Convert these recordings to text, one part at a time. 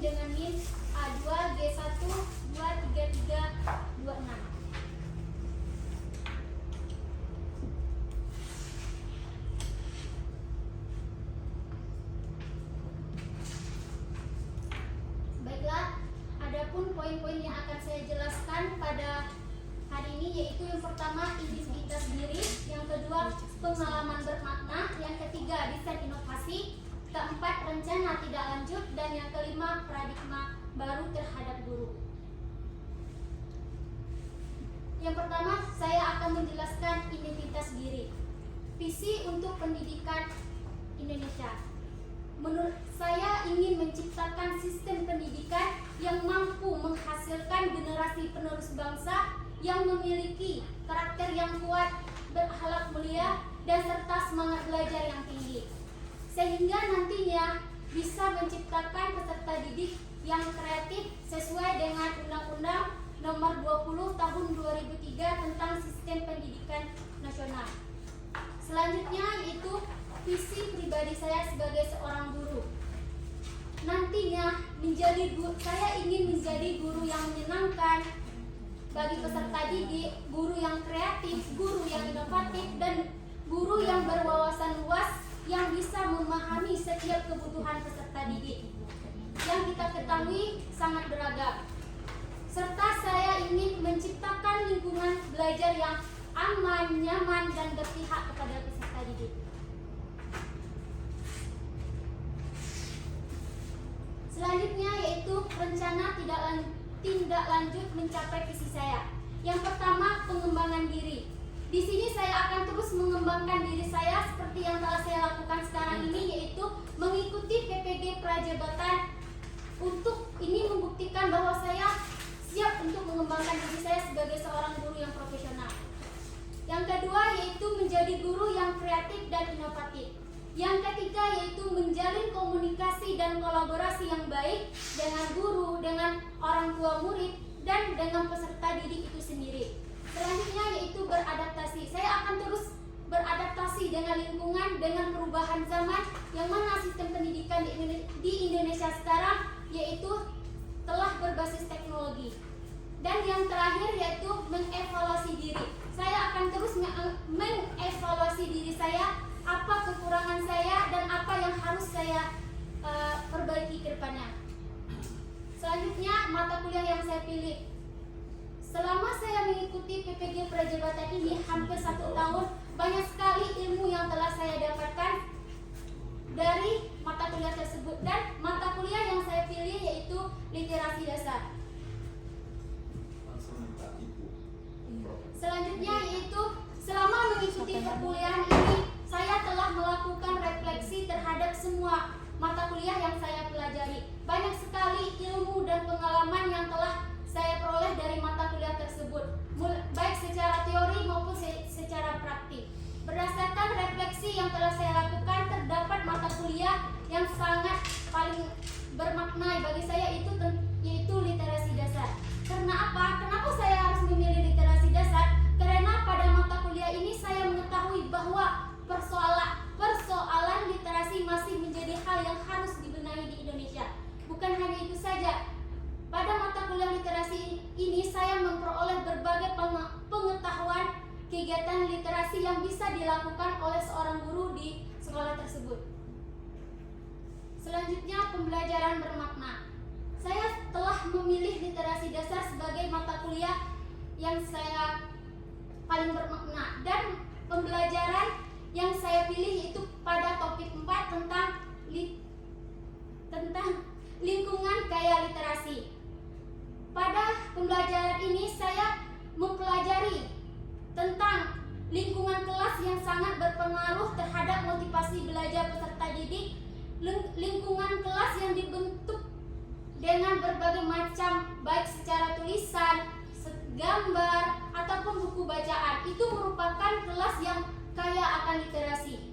dengan NIM A2G1-23326. Baiklah, adapun poin-poin yang akan saya jelaskan pada hari ini yaitu yang pertama identitas diri, yang kedua pengalaman bermakna, yang ketiga desain inovasi, keempat rencana tidak lanjut, dan yang kelima paradigma baru terhadap guru. Yang pertama, saya akan menjelaskan identitas diri. Visi untuk pendidikan Indonesia. Menurut saya ingin menciptakan sistem pendidikan yang mampu menghasilkan generasi penerus bangsa yang memiliki karakter yang kuat, berakhlak mulia, dan serta semangat belajar yang tinggi, sehingga nantinya bisa menciptakan peserta didik yang kreatif sesuai dengan Undang-Undang Nomor 20 Tahun 2003 tentang Sistem Pendidikan Nasional. Selanjutnya yaitu visi pribadi saya sebagai seorang guru. Nantinya saya ingin menjadi guru yang menyenangkan bagi peserta didik, guru yang kreatif, guru yang inovatif, dan guru yang berwawasan luas yang bisa memahami setiap kebutuhan peserta didik yang kita ketahui sangat beragam. Serta saya ingin menciptakan lingkungan belajar yang aman, nyaman, dan berpihak kepada peserta didik. Selanjutnya yaitu rencana tindak lanjut mencapai visi saya. Yang pertama, pengembangan diri. Di sini saya akan terus mengembangkan diri saya seperti yang telah saya lakukan sekarang ini, yaitu mengikuti PPG Prajabatan. Untuk ini membuktikan bahwa saya siap untuk mengembangkan diri saya sebagai seorang guru yang profesional. Yang kedua yaitu menjadi guru yang kreatif dan inovatif. Yang ketiga yaitu menjalin komunikasi dan kolaborasi yang baik dengan guru, dengan orang tua murid, dan dengan peserta didik itu sendiri. Selanjutnya yaitu beradaptasi. Saya akan terus beradaptasi dengan lingkungan, dengan perubahan zaman, yang mana sistem pendidikan di Indonesia sekarang yaitu telah berbasis teknologi. Dan yang terakhir yaitu mengevaluasi diri. Saya akan terus mengevaluasi diri saya, apa kekurangan saya dan apa yang harus saya perbaiki ke depannya. Selanjutnya mata kuliah yang saya pilih. Selama saya mengikuti PPG Prajabatan ini hampir 1 tahun, banyak sekali ilmu yang telah saya dapatkan dari mata kuliah tersebut, dan mata kuliah yang saya pilih yaitu literasi dasar. Selanjutnya yaitu selama mengikuti perkuliahan ini saya telah melakukan refleksi terhadap semua mata kuliah yang saya pelajari. Banyak sekali ilmu dan pengalaman yang telah saya peroleh dari mata kuliah tersebut, baik secara teori maupun secara praktik. Berdasarkan refleksi yang telah saya lakukan, terdapat mata kuliah yang sangat paling bermakna bagi saya yaitu literasi dasar. Karena apa? Kenapa saya harus memilih literasi dasar? Karena pada mata kuliah ini saya mengetahui bahwa persoalan literasi masih menjadi hal yang harus dibenahi di Indonesia. Bukan hanya itu saja. Pada mata kuliah literasi ini saya memperoleh berbagai pengetahuan kegiatan literasi yang bisa dilakukan oleh seorang guru di sekolah tersebut. Selanjutnya, pembelajaran bermakna. Saya telah memilih literasi dasar sebagai mata kuliah yang saya paling bermakna, dan pembelajaran yang saya pilih itu pada topik 4 tentang lingkungan kaya literasi. Pada pembelajaran ini saya mempelajari tentang lingkungan kelas yang sangat berpengaruh terhadap motivasi belajar peserta didik, lingkungan kelas yang dibentuk dengan berbagai macam, baik secara tulisan, gambar, ataupun buku bacaan. Itu merupakan kelas yang kaya akan literasi.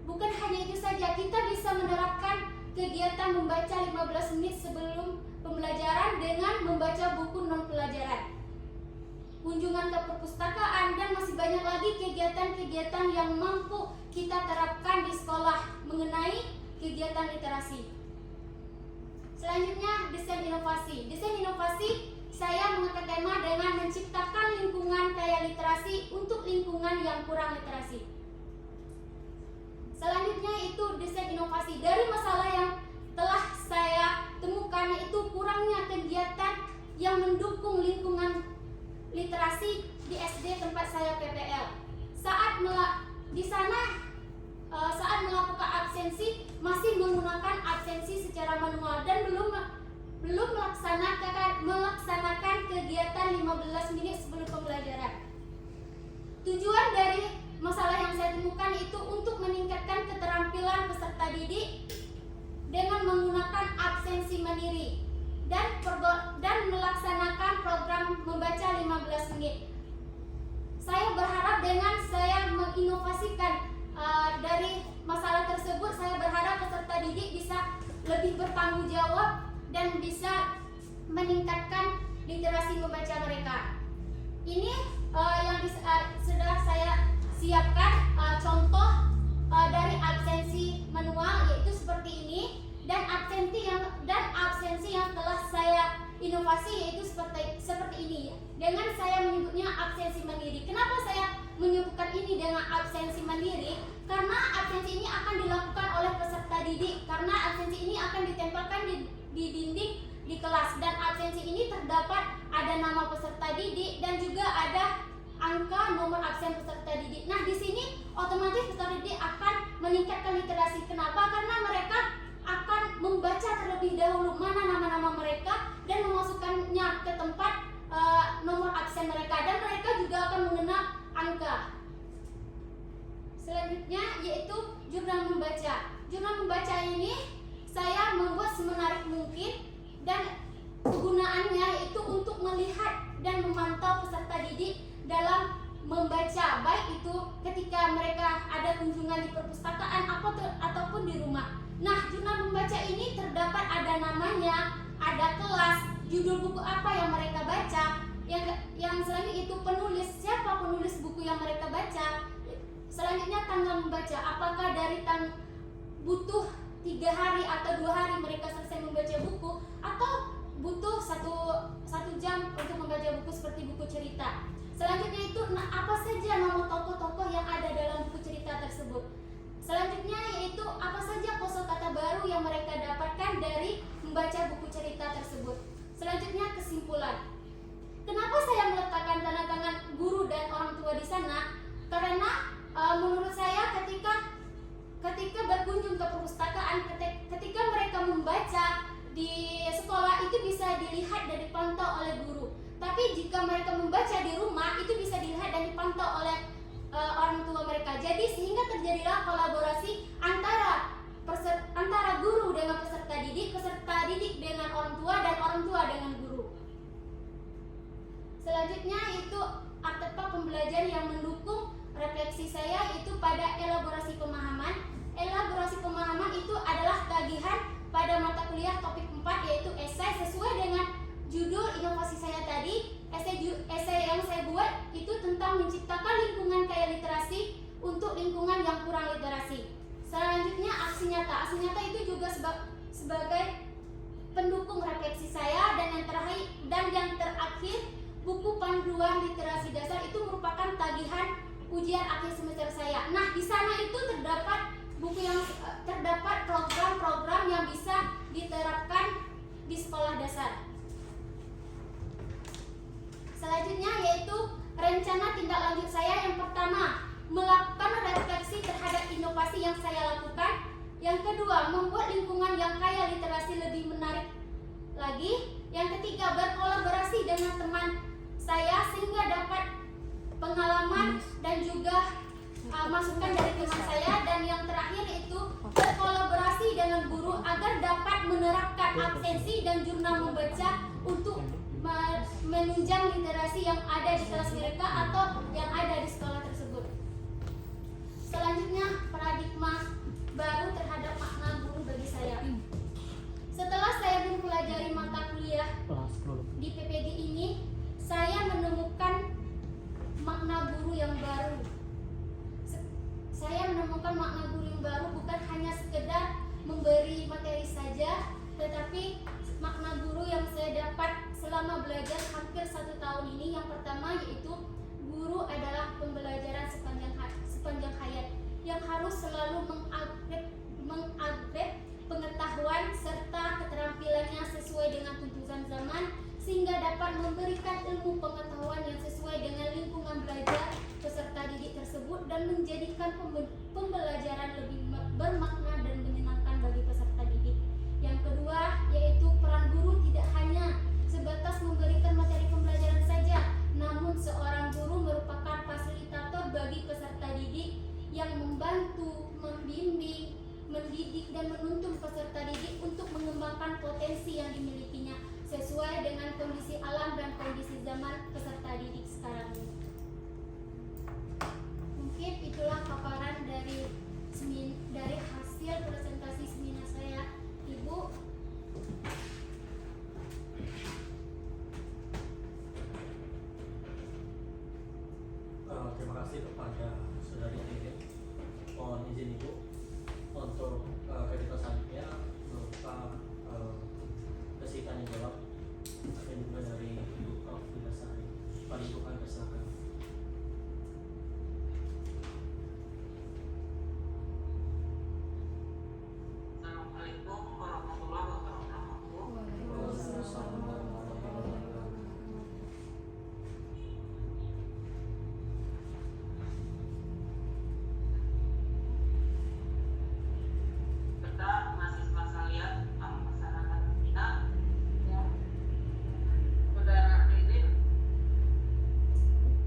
Bukan hanya itu saja, kita bisa menerapkan kegiatan membaca 15 menit sebelum pembelajaran dengan membaca buku non pelajaran, kunjungan ke perpustakaan, dan masih banyak lagi kegiatan-kegiatan yang mampu kita terapkan di sekolah mengenai kegiatan literasi. Selanjutnya, desain inovasi. Desain inovasi saya mengangkat tema dengan menciptakan lingkungan kaya literasi untuk lingkungan yang kurang literasi. Selanjutnya itu desain inovasi. Dari masalah yang telah saya temukan yaitu kurangnya kegiatan yang mendukung lingkungan literasi di SD tempat saya PPL. Saat melakukan absensi masih menggunakan absensi secara manual dan belum melaksanakan kegiatan 15 menit sebelum pembelajaran. Tujuan dari masalah yang saya temukan itu untuk meningkatkan keterampilan peserta didik dengan menggunakan absensi mandiri dan melaksanakan program membaca 15 menit. Saya berharap dengan saya menginovasikan dari masalah tersebut, saya berharap peserta didik bisa lebih bertanggung jawab dan bisa meningkatkan literasi membaca mereka. Ini yang sudah saya siapkan contoh dari absensi manual, yaitu seperti ini, dan absensi yang telah saya inovasi yaitu seperti ini, dengan saya menyebutnya absensi mandiri. Kenapa saya menyebutkan ini dengan absensi mandiri? Karena absensi ini akan dilakukan oleh peserta didik, karena absensi ini akan ditempelkan di dinding di kelas, dan absensi ini terdapat ada nama peserta didik dan juga ada angka nomor absen peserta didik. Nah, di sini otomatis peserta didik akan meningkatkan literasi. Kenapa? Karena mereka akan membaca terlebih dahulu mana nama-nama mereka dan memasukkannya ke tempat nomor absen mereka, dan mereka juga akan mengenal angka. Selanjutnya yaitu jurnal membaca. Jurnal membaca ini saya membuat semenarik mungkin, dan kegunaannya yaitu untuk melihat dan memantau peserta didik dalam membaca, baik itu ketika mereka ada kunjungan di perpustakaan ataupun di rumah. Nah, jurnal membaca ini terdapat ada namanya, ada kelas, judul buku apa yang mereka baca, yang selanjutnya itu penulis, siapa penulis buku yang mereka baca. Selanjutnya tanggal membaca, apakah dari butuh 3 hari atau 2 hari mereka selesai membaca buku, atau butuh satu jam untuk membaca buku seperti buku cerita. Selanjutnya itu apa saja nama tokoh-tokoh yang ada dalam buku cerita tersebut. Selanjutnya yaitu apa saja kosakata baru yang mereka dapatkan dari membaca buku cerita tersebut. Selanjutnya kesimpulan. Kenapa saya meletakkan tanda tangan guru dan orang tua di sana? Karena menurut saya ketika berkunjung ke perpustakaan, ketika mereka membaca di sekolah itu bisa dilihat dan dipantau oleh guru. Tapi jika mereka membaca di rumah itu bisa dilihat dan dipantau oleh orang tua mereka. Jadi sehingga terjadilah kolaborasi antara guru dengan peserta didik dengan orang tua, dan orang tua dengan guru. Selanjutnya itu artefak pembelajaran yang mendukung refleksi saya itu pada elaborasi pemahaman. Elaborasi pemahaman itu adalah tagihan pada mata kuliah topik 4 yaitu esai, sesuai dengan judul inovasi saya tadi. Esai yang saya buat itu tentang menciptakan lingkungan kaya literasi untuk lingkungan yang kurang literasi. Selanjutnya aksi nyata. Aksi nyata itu juga sebagai pendukung refleksi saya, dan yang terakhir buku panduan literasi dasar itu merupakan tagihan ujian akhir semester saya. Nah, di sana itu terdapat program-program yang bisa diterapkan di sekolah dasar. Selanjutnya yaitu rencana tindak lanjut saya. Yang pertama, melakukan refleksi terhadap inovasi yang saya lakukan. Yang kedua, membuat lingkungan yang kaya literasi lebih menarik lagi. Yang ketiga, berkolaborasi dengan teman saya sehingga dapat pengalaman dan juga masukan dari teman saya. Dan yang terakhir itu berkolaborasi dengan guru agar dapat menerapkan absensi dan jurnal membaca untuk menunjang literasi yang ada di kelas mereka atau yang ada di sekolah tersebut. Selanjutnya, paradigma baru terhadap makna guru bagi saya. Setelah saya mempelajari mata kuliah di PPG ini, saya menemukan makna guru yang baru. Saya menemukan makna guru yang baru bukan hanya sekedar memberi materi saja, tetapi makna guru tahun ini. Yang pertama yaitu guru adalah pembelajaran sepanjang hayat yang harus selalu mengupgrade pengetahuan serta keterampilannya sesuai dengan tuntutan zaman, sehingga dapat memberikan ilmu pengetahuan yang sesuai dengan lingkungan belajar peserta didik tersebut dan menjadikan pembelajaran lebih bermakna dan menyenangkan bagi peserta didik. Yang kedua yaitu peran guru tidak hanya sebatas memberikan materi pembelajaran saja, namun seorang guru merupakan fasilitator bagi peserta didik yang membantu, membimbing, mendidik dan menuntun peserta didik untuk mengembangkan potensi yang dimilikinya sesuai dengan kondisi alam dan kondisi zaman peserta didik sekarang ini. Mungkin itulah paparan dari hasil presentasi seminar saya, Ibu. Terima kasih kepada Saudari Titin. Mohon izin Ibu untuk kredit selanjutnya berupa sesi tanya jawab dan juga dari Ibu Prof. Vinasari. Mari Ibu kami persilakan. Assalamualaikum warahmatullahi wabarakatuh. Kita mahasiswa sekalian, masyarakat kita, ya, saudara Idin,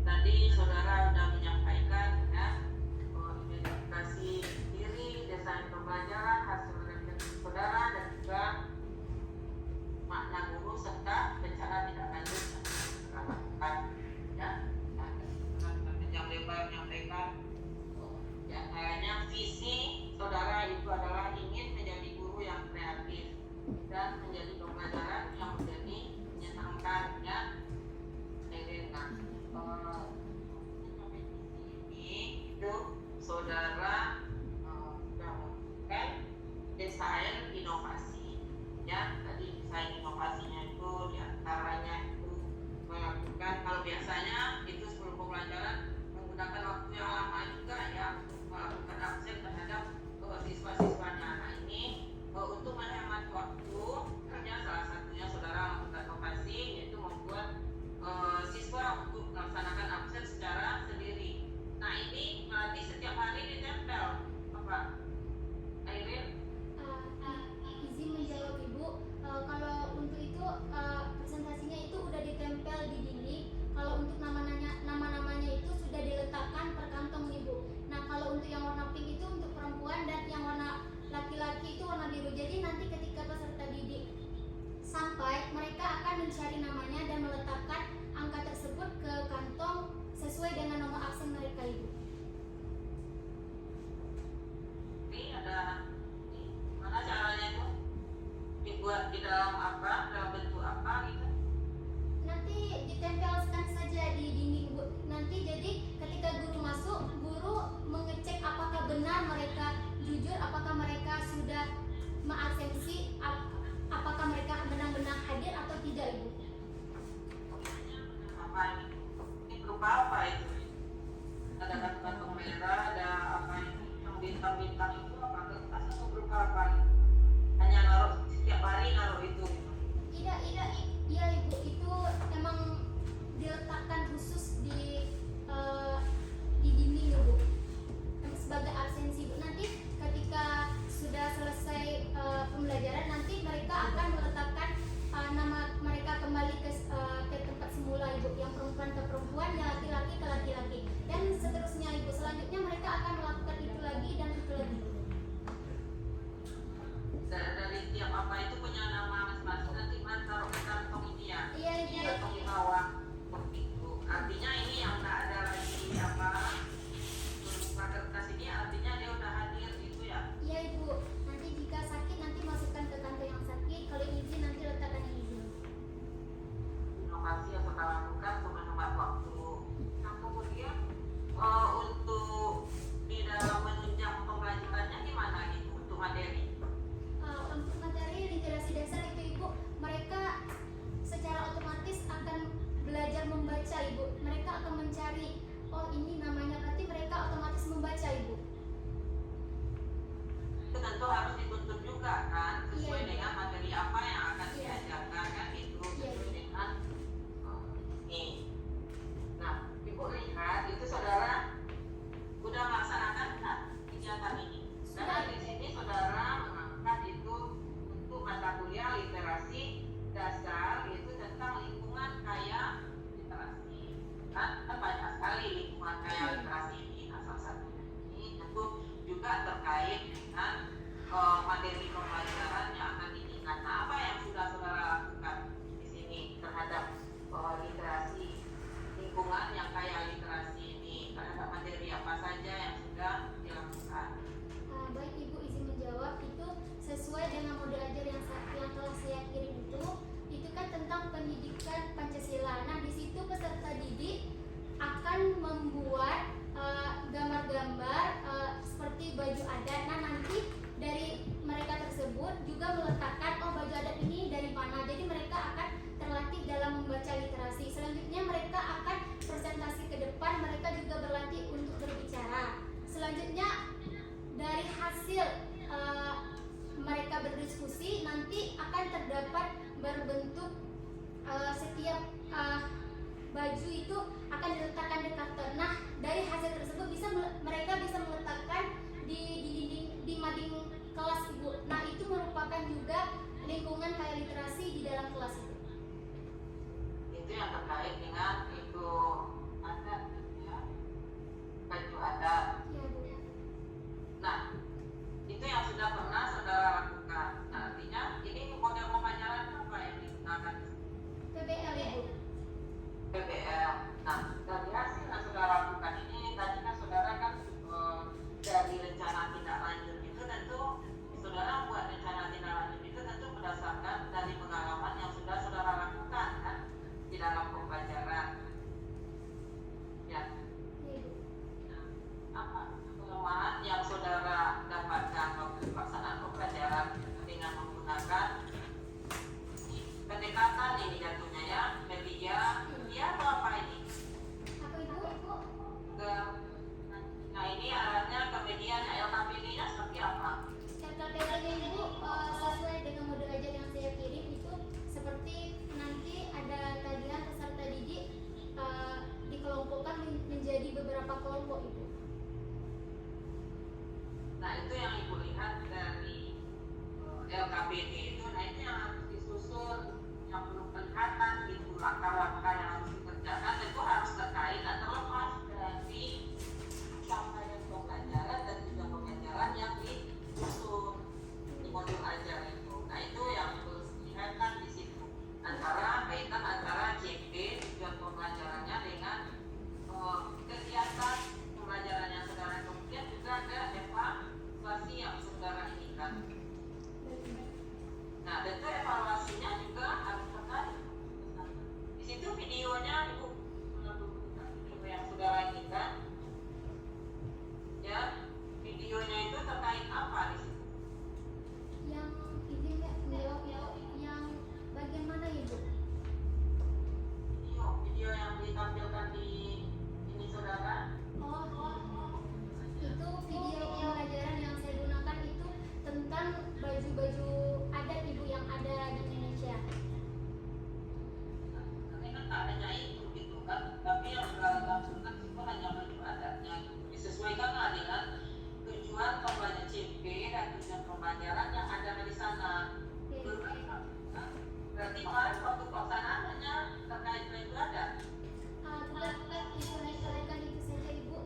tadi saudara sudah menyampaikan ya, identifikasi diri, desain pembelajaran, hasil refleksi saudara, dan juga makna guru serta rencana tindak lanjut yang kita lakukan, ya. Nah, yang lebar menyampaikan di antaranya visi saudara itu adalah ingin menjadi guru yang kreatif dan menjadi pembelajaran yang menjadi menyenangkan, ya. Nah, ini itu saudara sudah melakukan desain inovasi, ya. Tadi desain inovasinya itu diantaranya itu melakukan, kalau biasanya itu sebelum pembelajaran menggunakan waktu yang lama juga ya untuk melakukan absen terhadap siswa-siswanya. Nah, ini untuk menghemat waktu, ya, salah satunya saudara melakukan inovasi yaitu membuat siswa untuk melaksanakan absen secara sendiri. Nah, ini berarti setiap hari ditempel apa? Airin? Izin menjawab Ibu, kalau untuk itu presentasinya itu udah ditempel di dinding. Kalau untuk nama-namanya itu sudah diletakkan per kantong Ibu. Nah, kalau untuk yang warna pink itu untuk perempuan dan yang warna laki-laki itu warna biru. Jadi nanti ketika peserta didik sampai, mereka akan mencari namanya dan meletakkan angka tersebut ke kantong sesuai dengan nomor absen mereka, Ibu. Ini ada mana caranya itu? Dibuat di dalam apa? Dalam bentuk apa gitu? Nanti ditempelkan saja di dinding, Bu. Nanti jadi ketika guru masuk, guru mengecek apakah benar mereka jujur, apakah mereka sudah mengabsensi, apakah mereka benar-benar hadir atau tidak, Ibu. Apa ini? Ini berupa apa itu? Ada kantong merah, ada apa ini? Yang bintang-bintang itu apa? Kertas atau berupa apa? Hanya naruh setiap hari naruh itu. Tidak, iya Ibu, itu emang diletakkan khusus di dinding, Ibu, sebagai absensi, Bu. Nanti ketika sudah selesai pembelajaran, nanti mereka akan meletakkan berarti kemarin waktu pelaksanaannya terkait itu ada. Tidak diselesaikan itu saja Ibu.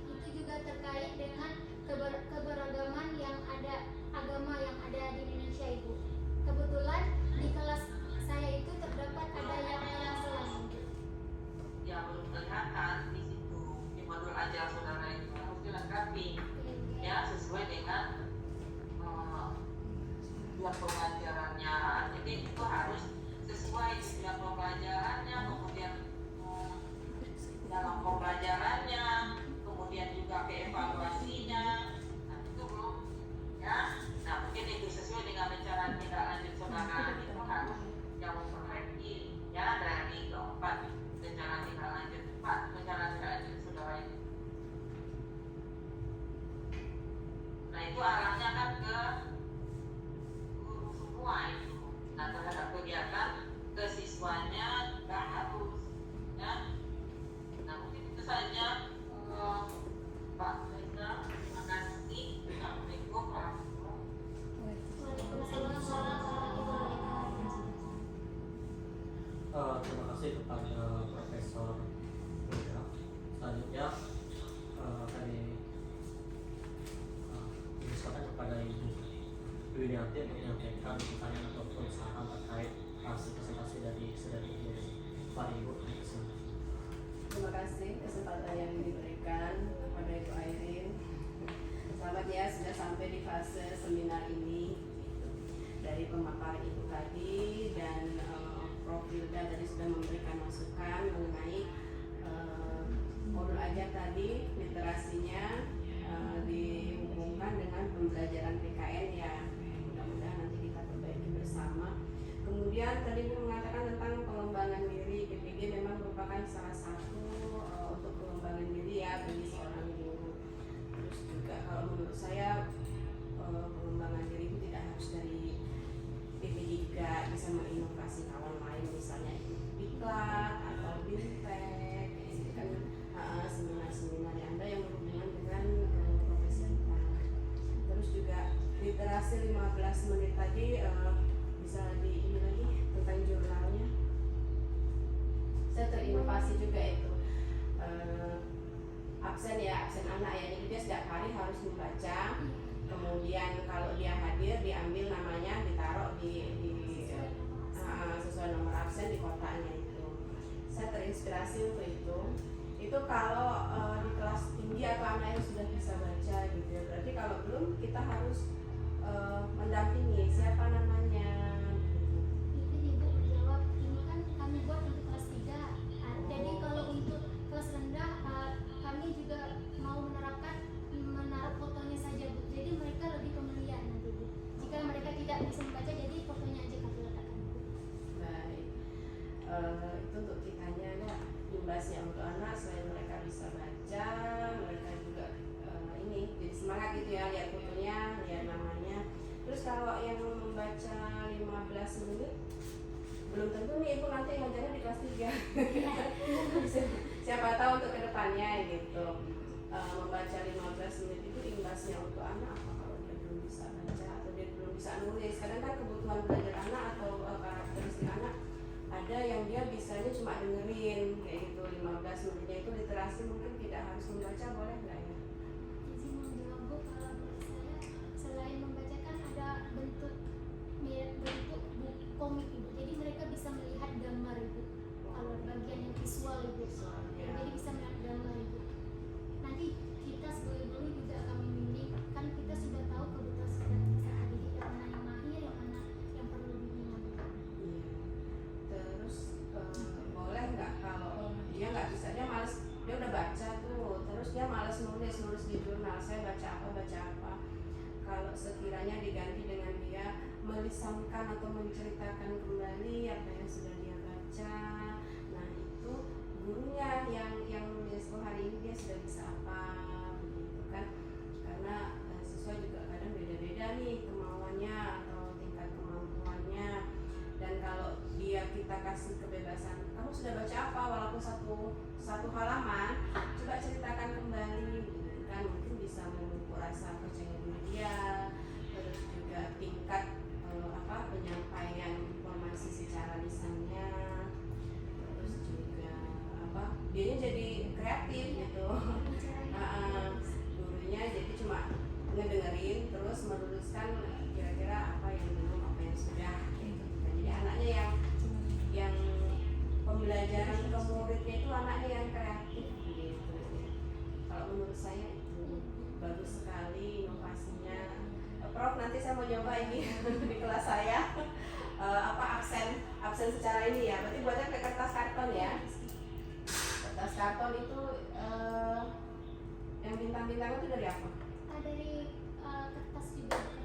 Itu juga terkait dengan keberagaman yang ada, agama yang ada di Indonesia Ibu. Kebetulan di kelas saya itu terdapat ada yang Islam. Ya belum kelihatan di situ di modul ajar saudara itu harus dilengkapi ya sesuai dengan jam pembelajarannya. Jadi itu harus sesuai jam pembelajarannya, kemudian dalam pembelajarannya, kemudian juga keevaluasinya. Nah itu belum ya. Nah mungkin itu sesuai dengan rencana tindak lanjut saudara itu harus yang memperbaiki ya dari keempat rencana tindak lanjut saudara itu. Nah itu arahnya kan ke guru semua itu. Nah terhadap kegiatan ke siswanya juga harus ya. Nah mungkin itu saja Pak Reza. Terima kasih. Assalamualaikum warahmatullahi Waalaikumsalam. Terima kasih kepada Profesor Reza. Selanjutnya kami misalkan kepada Ibu Dwiniati untuk menyampaikan pertanyaan ataupun saran terkait hasil presentasi dari saudari Ibu. Pak Ibu, Terima kasih kesempatan yang diberikan kepada Ibu Airin. Selamat ya, sudah sampai di fase seminar ini. Dari pemaparan Ibu tadi dan Prof. Hilda tadi sudah memberikan masukan mengenai modul ajar tadi, literasinya dihubungkan dengan pembelajaran PKN ya. Mudah-mudahan nanti kita perbaiki bersama. Kemudian tadi Bu mengatakan tentang pengembangan diri. PPG memang merupakan salah satu untuk pengembangan diri ya bagi seorang guru. Terus juga kalau menurut saya pengembangan diri itu tidak harus dari PPG, juga bisa menginovasi kawan lain, misalnya Diklat atau Bintek. Itu kan seminar-seminar yang ada yang berhubungan dengan profesi kita. Terus juga literasi 15 menit tadi bisa di ini lagi tentang jurnalnya. Saya terinovasi juga itu absen anak ya, jadi dia setiap hari harus membaca. Kemudian kalau dia hadir diambil namanya, ditaruh di sesuai nomor absen di kotaknya itu. Saya terinspirasi untuk itu. Itu kalau di kelas tinggi atau anak yang sudah bisa baca gitu ya. Berarti kalau belum kita harus mendampingi siapa namanya. Mungkin Ibu menjawab, ini kan kami buat untuk kelas 3. Jadi kalau untuk kelas rendah kami juga mau menaruh fotonya saja Bu. Jadi mereka lebih pemilihan nanti Bu. Jika mereka tidak bisa membaca, jadi fotonya aja kami letakkan Bu. Baik, itu untuk kitanya ya, jumlahnya untuk anak selain mereka bisa baca, mereka juga ini jadi semangat gitu ya, lihat fotonya, lihat namanya. Terus kalau yang membaca 15 menit belum tentu nih Ibu nanti ngajarnya di kelas 3. Siapa tahu untuk kedepannya gitu. Membaca 15 menit itu imbasnya untuk anak apa kalau dia belum bisa baca atau dia belum bisa nulis. Kadang kan kebutuhan belajar anak atau karakteristik anak ada yang dia bisanya cuma dengerin kayak gitu. 15 menitnya itu literasi mungkin tidak harus membaca, boleh nggak ya? Izin menjawab Bu, kalau menurut saya selain membacakan ada bentuk buku komik Ibu. Jadi mereka bisa melihat gambar Ibu. Kalau bagian yang visual Ibu. Jadi bisa melihat gambar Ibu. Nanti kita sebagai guru juga akan membimbing, kan kita sudah tahu kebutuhan peserta didik yang mana yang mahir, yang mana yang perlu bimbingan. Iya. Terus boleh nggak kalau dia nggak bisa, dia males, dia udah baca tuh, terus dia males nulis di jurnal saya baca apa. Kalau sekiranya diganti dengan dia melisankan atau menceritakan kembali apa yang sudah dia baca, nah itu gurunya yang nulis hari ini dia sudah bisa apa begitu kan, karena siswa juga kadang beda-beda nih kemauannya atau tingkat kemampuannya. Dan kalau kita kasih kebebasan, kamu sudah baca apa walaupun satu halaman, coba ceritakan kembali gitu kan, mungkin bisa memupuk rasa percaya diri dia. Terus juga tingkat penyampaian informasi secara saya itu bagus sekali inovasinya. Prof, nanti saya mau nyoba ini di kelas saya. Absen secara ini ya, berarti buatnya pakai kertas karton ya. Kertas karton itu yang bintang-bintang itu dari apa? Dari kertas juga.